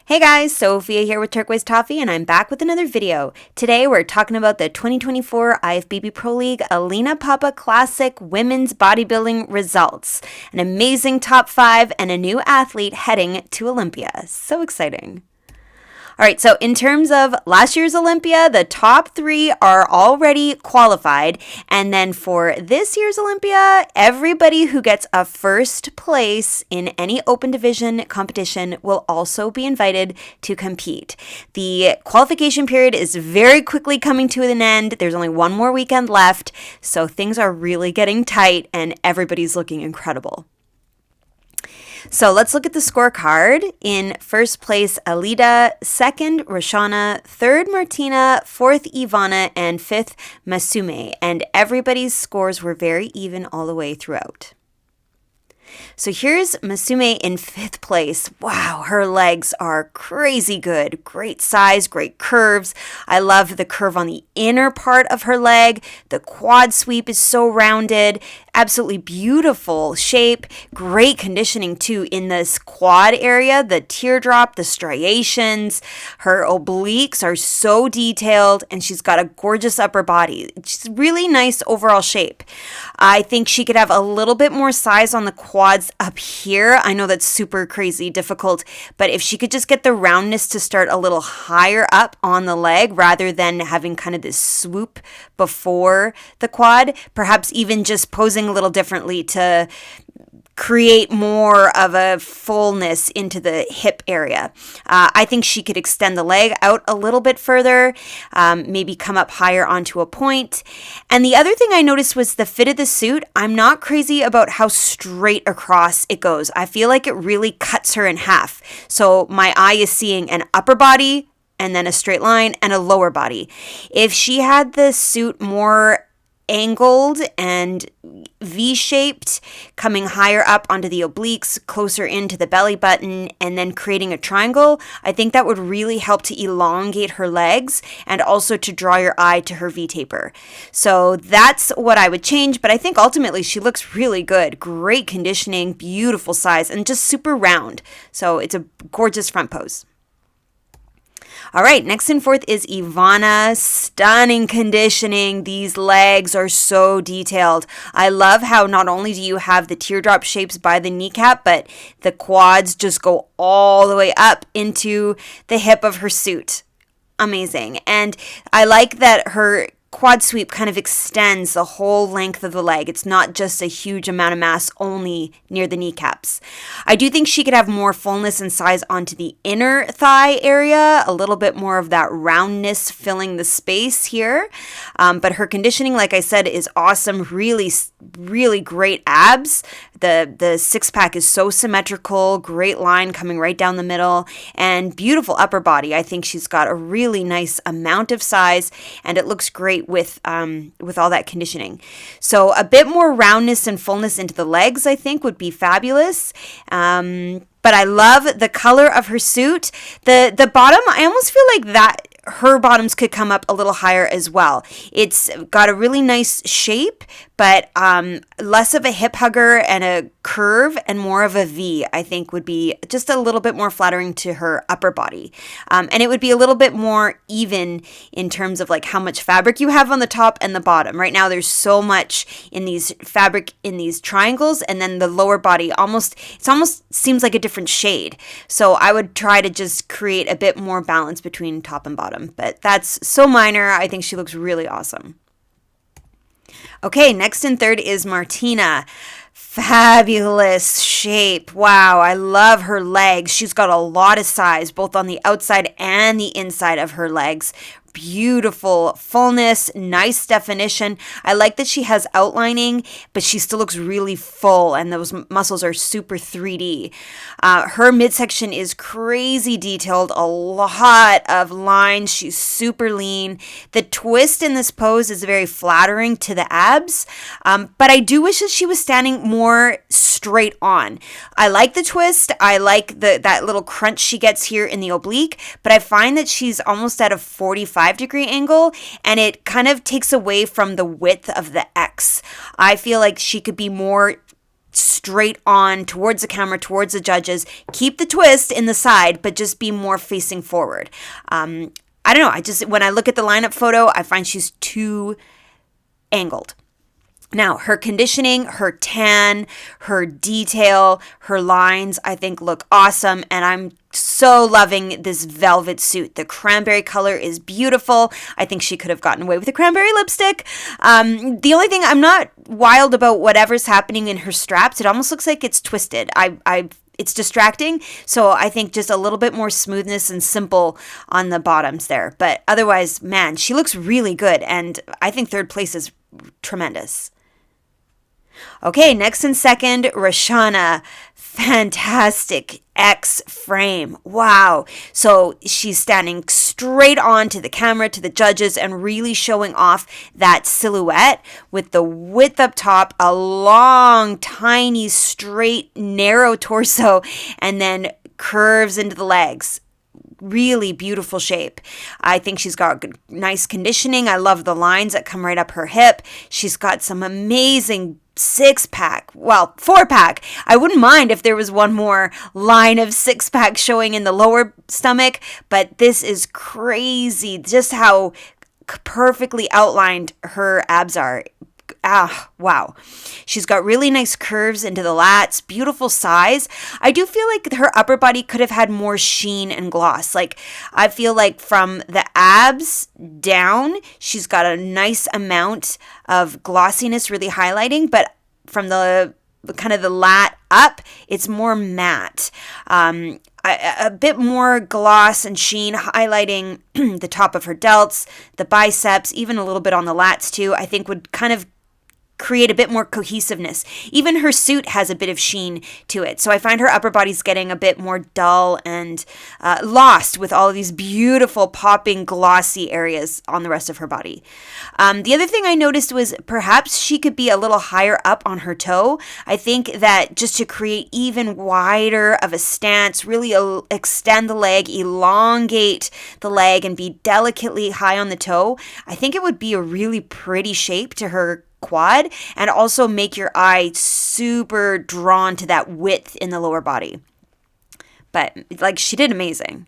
Hey guys, Sophia here with Turquoise Toffee, and I'm back with another video. Today we're talking about the 2024 IFBB Pro League Alina Popa Classic Women's Bodybuilding results. An amazing top 5 and a new athlete heading to Olympia. So exciting. All right, so in terms of last year's Olympia, the top 3 are already qualified. And then for this year's Olympia, everybody who gets a first place in any open division competition will also be invited to compete. The qualification period is very quickly coming to an end. There's only one more weekend left, so things are really getting tight and everybody's looking incredible. So let's look at the scorecard. In first place, Alida, second, Roshana, third, Martina, fourth, Ivana, and fifth, Masume. And everybody's scores were very even all the way throughout. So here's Masume in fifth place. Wow, her legs are crazy good. Great size, great curves. I love the curve on the inner part of her leg. The quad sweep is so rounded. Absolutely beautiful shape. Great conditioning too in this quad area. The teardrop, the striations. Her obliques are so detailed, and she's got a gorgeous upper body. She's really nice overall shape. I think she could have a little bit more size on the quads up here. I know that's super crazy difficult, but if she could just get the roundness to start a little higher up on the leg rather than having kind of this swoop before the quad, perhaps even just posing a little differently to create more of a fullness into the hip area. I think she could extend the leg out a little bit further, maybe come up higher onto a point. And the other thing I noticed was the fit of the suit. I'm not crazy about how straight across it goes. I feel like it really cuts her in half. So my eye is seeing an upper body and then a straight line and a lower body. If she had the suit more angled and V-shaped, coming higher up onto the obliques, closer into the belly button, and then creating a triangle, I think that would really help to elongate her legs and also to draw your eye to her V-taper. So that's what I would change, but I think ultimately she looks really good. Great conditioning, beautiful size, and just super round. So it's a gorgeous front pose. All right, next and fourth is Ivana. Stunning conditioning. These legs are so detailed. I love how not only do you have the teardrop shapes by the kneecap, but the quads just go all the way up into the hip of her suit. Amazing. And I like that her quad sweep kind of extends the whole length of the leg. It's not just a huge amount of mass only near the kneecaps. I do think she could have more fullness and size onto the inner thigh area, a little bit more of that roundness filling the space here. But her conditioning, like I said, is awesome. Really, really great abs. The six-pack is so symmetrical, great line coming right down the middle, and beautiful upper body. I think she's got a really nice amount of size, and it looks great with all that conditioning. So a bit more roundness and fullness into the legs, I think, would be fabulous. But I love the color of her suit. The bottom, I almost feel like that her bottoms could come up a little higher as well. It's got a really nice shape, but less of a hip hugger and a curve and more of a V, I think would be just a little bit more flattering to her upper body. And it would be a little bit more even in terms of like how much fabric you have on the top and the bottom. Right now there's so much in these fabric in these triangles, and then the lower body almost seems like a different shade. So I would try to just create a bit more balance between top and bottom, but that's so minor. I think she looks really awesome. Okay, next and third is Martina. Fabulous shape. Wow, I love her legs. She's got a lot of size, both on the outside and the inside of her legs. Beautiful fullness, nice definition. I like that she has outlining, but she still looks really full, and those muscles are super 3D. Her midsection is crazy detailed, a lot of lines. She's super lean. The twist in this pose is very flattering to the abs, but I do wish that she was standing more straight on. I like the twist. I like that little crunch she gets here in the oblique, but I find that she's almost at a 45-degree angle, and it kind of takes away from the width of the X. I feel like she could be more straight on towards the camera, towards the judges. Keep the twist in the side, but just be more facing forward. I don't know. When I look at the lineup photo, I find she's too angled. Now, her conditioning, her tan, her detail, her lines, I think look awesome. And I'm so loving this velvet suit. The cranberry color is beautiful. I think she could have gotten away with a cranberry lipstick. The only thing, I'm not wild about whatever's happening in her straps. It almost looks like it's twisted. It's distracting. So I think just a little bit more smoothness and simple on the bottoms there. But otherwise, man, she looks really good. And I think third place is tremendous. Okay, next and second, Rashana. Fantastic X frame. Wow. So she's standing straight on to the camera, to the judges, and really showing off that silhouette with the width up top, a long, tiny, straight, narrow torso, and then curves into the legs. Really beautiful shape. I think she's got good, nice conditioning. I love the lines that come right up her hip. She's got some amazing 6-pack, well, 4-pack. I wouldn't mind if there was one more line of 6-pack showing in the lower stomach, but this is crazy just how perfectly outlined her abs are. Wow. She's got really nice curves into the lats, beautiful size. I do feel like her upper body could have had more sheen and gloss. Like, I feel like from the abs down, she's got a nice amount of glossiness really highlighting, but from the kind of the lat up, it's more matte. A bit more gloss and sheen highlighting the top of her delts, the biceps, even a little bit on the lats too, I think would kind of create a bit more cohesiveness. Even her suit has a bit of sheen to it. So I find her upper body's getting a bit more dull and lost with all of these beautiful popping glossy areas on the rest of her body. The other thing I noticed was perhaps she could be a little higher up on her toe. I think that just to create even wider of a stance, really extend the leg, elongate the leg, and be delicately high on the toe, I think it would be a really pretty shape to her quad and also make your eye super drawn to that width in the lower body. But like, she did amazing.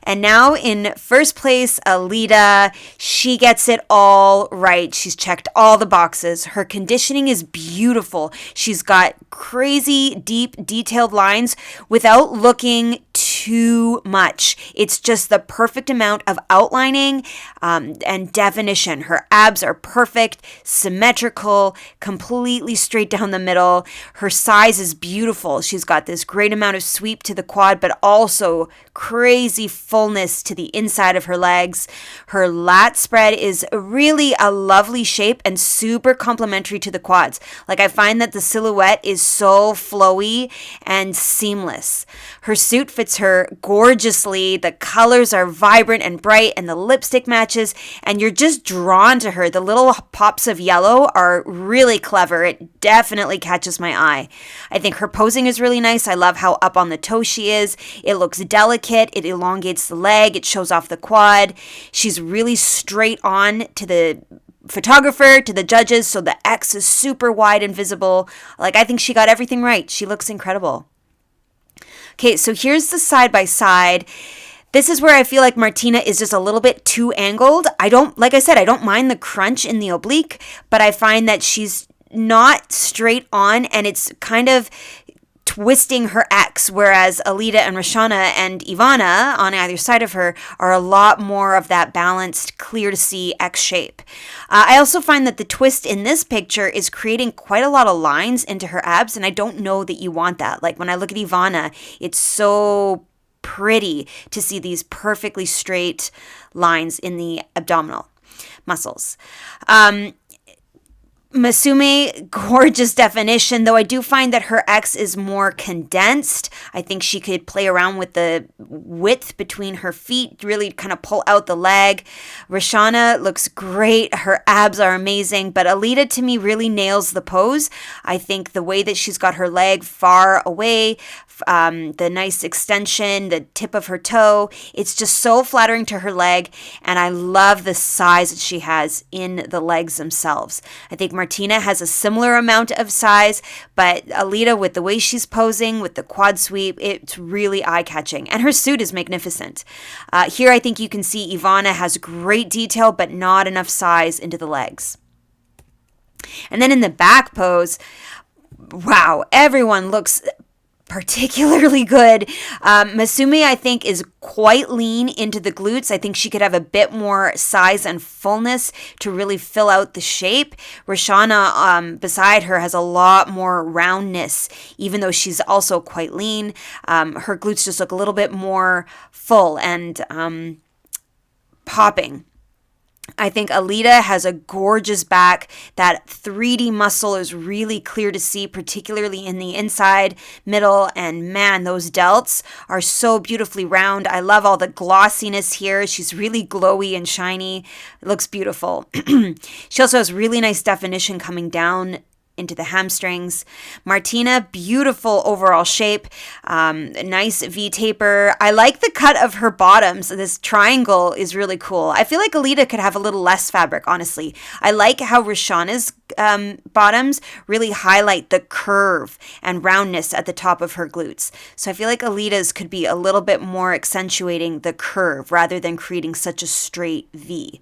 And now in first place, Alina. She gets it all right. She's checked all the boxes. Her conditioning is beautiful. She's got crazy, deep, detailed lines without looking too much. It's just the perfect amount of outlining and definition. Her abs are perfect, symmetrical, completely straight down the middle. Her size is beautiful. She's got this great amount of sweep to the quad, but also crazy fullness to the inside of her legs. Her lat spread is really a lovely shape and super complementary to the quads. Like, I find that the silhouette is so flowy and seamless. Her suit fits her gorgeously. The colors are vibrant and bright, and the lipstick matches, and you're just drawn to her. The little pops of yellow are really clever. It definitely catches my eye. I think her posing is really nice. I love how up on the toe she is. It looks delicate. It elongates the leg. It shows off the quad. She's really straight on to the photographer, to the judges, so the X is super wide and visible. Like, I think she got everything right. She looks incredible. Okay, so here's the side by side. This is where I feel like Martina is just a little bit too angled. Like I said, I don't mind the crunch in the oblique, but I find that she's not straight on, and it's kind of twisting her X, whereas Alina and Rashana and Ivana on either side of her are a lot more of that balanced, clear to see X shape. I also find that the twist in this picture is creating quite a lot of lines into her abs, and I don't know that you want that. Like, when I look at Ivana, it's so pretty to see these perfectly straight lines in the abdominal muscles. Masume, gorgeous definition, though I do find that her X is more condensed. I think she could play around with the width between her feet, really kind of pull out the leg. Rashana looks great. Her abs are amazing, but Alina to me really nails the pose. I think the way that she's got her leg far away, the nice extension, the tip of her toe, it's just so flattering to her leg, and I love the size that she has in the legs themselves. I think Martina has a similar amount of size, but Alina, with the way she's posing, with the quad sweep, it's really eye-catching. And her suit is magnificent. Here I think you can see Ivana has great detail, but not enough size into the legs. And then in the back pose, wow, everyone looks particularly good. Masume, I think, is quite lean into the glutes. I think she could have a bit more size and fullness to really fill out the shape. Roshana, beside her, has a lot more roundness, even though she's also quite lean. Her glutes just look a little bit more full and popping. I think Alina has a gorgeous back. That 3D muscle is really clear to see, particularly in the inside, middle, and man, those delts are so beautifully round. I love all the glossiness here. She's really glowy and shiny. It looks beautiful. She also has really nice definition coming down into the hamstrings. Martina, beautiful overall shape, nice V taper. I like the cut of her bottoms. This triangle is really cool. I feel like Alina could have a little less fabric, honestly. I like how Roshana's bottoms really highlight the curve and roundness at the top of her glutes. So I feel like Alina's could be a little bit more accentuating the curve rather than creating such a straight V.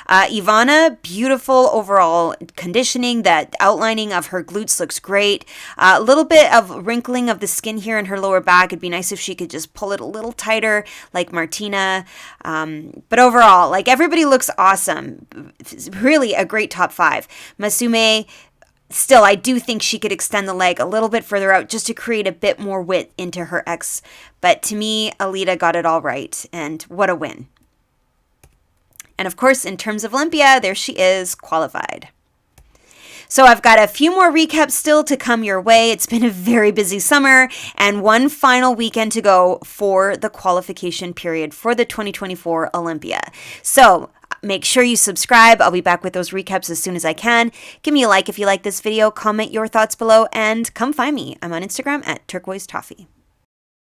Ivana, beautiful overall conditioning. That outlining of her glutes looks great. A little bit of wrinkling of the skin here in her lower back. It'd be nice if she could just pull it a little tighter like Martina. But overall, like, everybody looks awesome. It's really a great top 5. Masume, still, I do think she could extend the leg a little bit further out just to create a bit more width into her X. But to me, Alina got it all right, and what a win. And of course, in terms of Olympia, there she is, qualified. So I've got a few more recaps still to come your way. It's been a very busy summer and one final weekend to go for the qualification period for the 2024 Olympia. So make sure you subscribe. I'll be back with those recaps as soon as I can. Give me a like if you like this video, comment your thoughts below, and come find me. I'm on Instagram at turquoisetoffee.